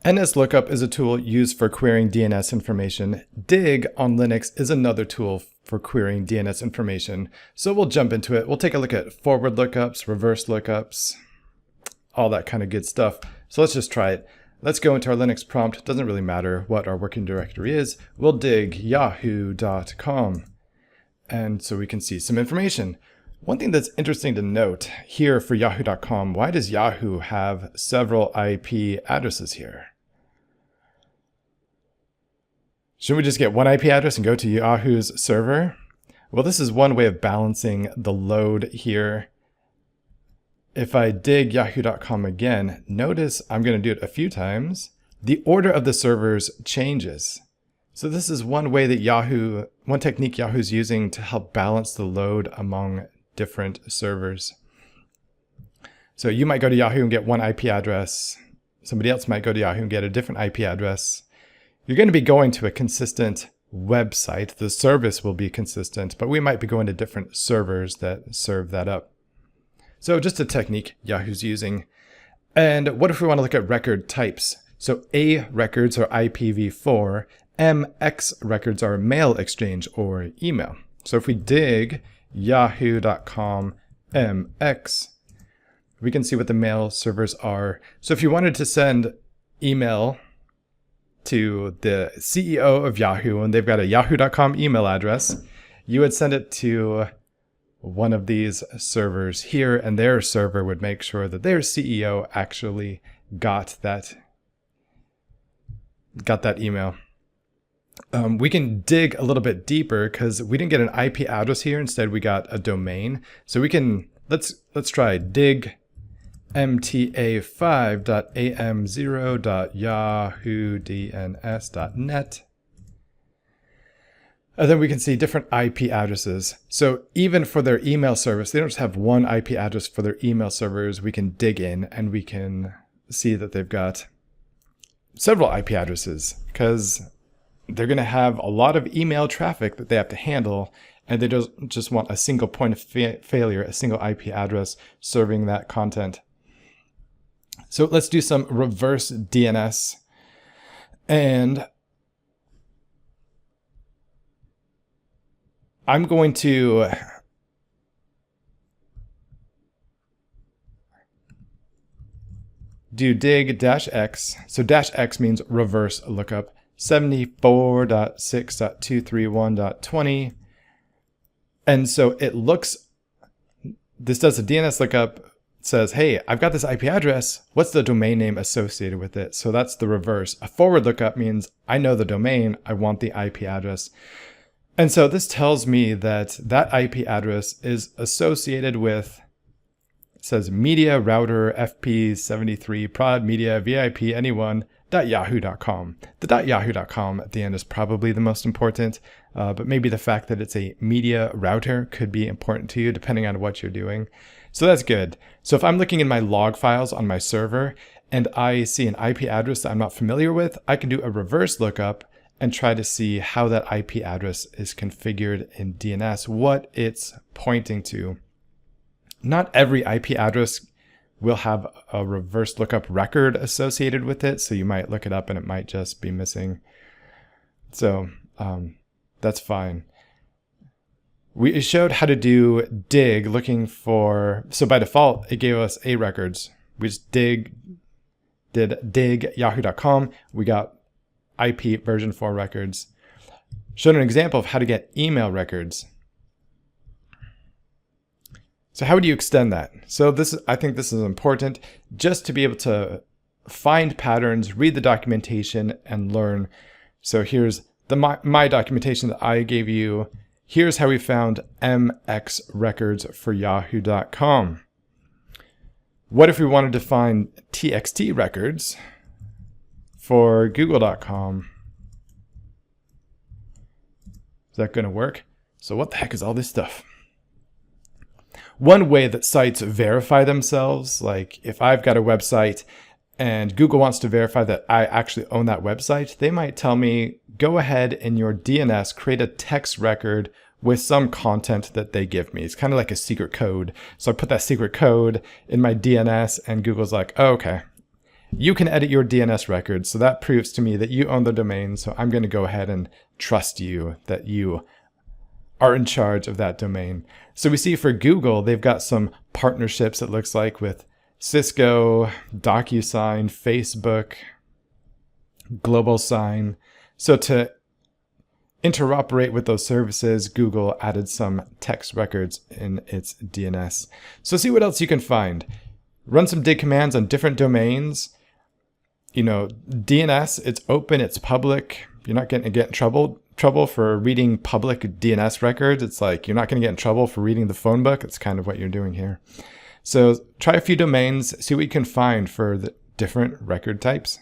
NSLOOKUP is a tool used for querying DNS information. Dig on Linux is another tool for querying DNS information. So we'll jump into it. We'll take a look at forward lookups, reverse lookups, all that kind of good stuff. So let's just try it. Let's go into our Linux prompt. It doesn't really matter what our working directory is. We'll dig yahoo.com. And so we can see some information. One thing that's interesting to note here for yahoo.com, why does Yahoo have several IP addresses here? Shouldn't we just get one IP address and go to Yahoo's server? Well, this is one way of balancing the load here. If I dig yahoo.com again, notice I'm going to do it a few times. The order of the servers changes. So this is one way that one technique Yahoo's using to help balance the load among different servers. So you might go to Yahoo and get one IP address. Somebody else might go to Yahoo and get a different IP address. You're going to be going to a consistent website. The service will be consistent, but we might be going to different servers that serve that up. So just a technique Yahoo's using. And what if we want to look at record types? So A records are IPv4, MX records are mail exchange or email. So if we dig yahoo.com MX, we can see what the mail servers are. So if you wanted to send email to the CEO of Yahoo and they've got a yahoo.com email address, you would send it to one of these servers here, and their server would make sure that their CEO actually got that email. We can dig a little bit deeper because we didn't get an IP address here. Instead, we got a domain. So we can, let's try dig mta5.am0.yahoodns.net. And then we can see different IP addresses. So even for their email service, they don't just have one IP address for their email servers. We can dig in and we can see that they've got several IP addresses because they're going to have a lot of email traffic that they have to handle, and they don't just want a single point of failure, a single IP address serving that content. So let's do some reverse DNS. And I'm going to do dig-x. So -x means reverse lookup. 74.6.231.20. And so it looks, this does a DNS lookup, says, hey, I've got this IP address. What's the domain name associated with it? So that's the reverse. A forward lookup means I know the domain, I want the IP address. And so this tells me that that IP address is associated with, it says media router FP73 prod media VIP anyone .yahoo.com. The .yahoo.com at the end is probably the most important, but maybe the fact that it's a media router could be important to you depending on what you're doing. So that's good. So if I'm looking in my log files on my server and I see an IP address that I'm not familiar with, I can do a reverse lookup and try to see how that IP address is configured in DNS, what it's pointing to. Not every IP address will have a reverse lookup record associated with it, so you might look it up and it might just be missing. So that's fine. We showed how to do dig looking for, so by default it gave us A records. We just did dig yahoo.com. We got IP version 4 records. Showed an example of how to get email records. So how would you extend that? So I think this is important just to be able to find patterns, read the documentation, and learn. So here's my documentation that I gave you. Here's how we found MX records for yahoo.com. What if we wanted to find TXT records for google.com? Is that going to work? So what the heck is all this stuff? One way that sites verify themselves, like if I've got a website and Google wants to verify that I actually own that website, they might tell me, go ahead in your DNS, create a text record with some content that they give me. It's kind of like a secret code. So I put that secret code in my DNS and Google's like, oh, okay. you can edit your DNS records. So that proves to me that you own the domain. So I'm going to go ahead and trust you that you are in charge of that domain. So we see for Google, they've got some partnerships, it looks like, with Cisco, DocuSign, Facebook, GlobalSign. So to interoperate with those services, Google added some text records in its DNS. So see what else you can find. Run some dig commands on different domains. You know, DNS, it's open, it's public. You're not going to get in trouble for reading public DNS records. It's like you're not going to get in trouble for reading the phone book. It's kind of what you're doing here. So try a few domains, see what you can find for the different record types.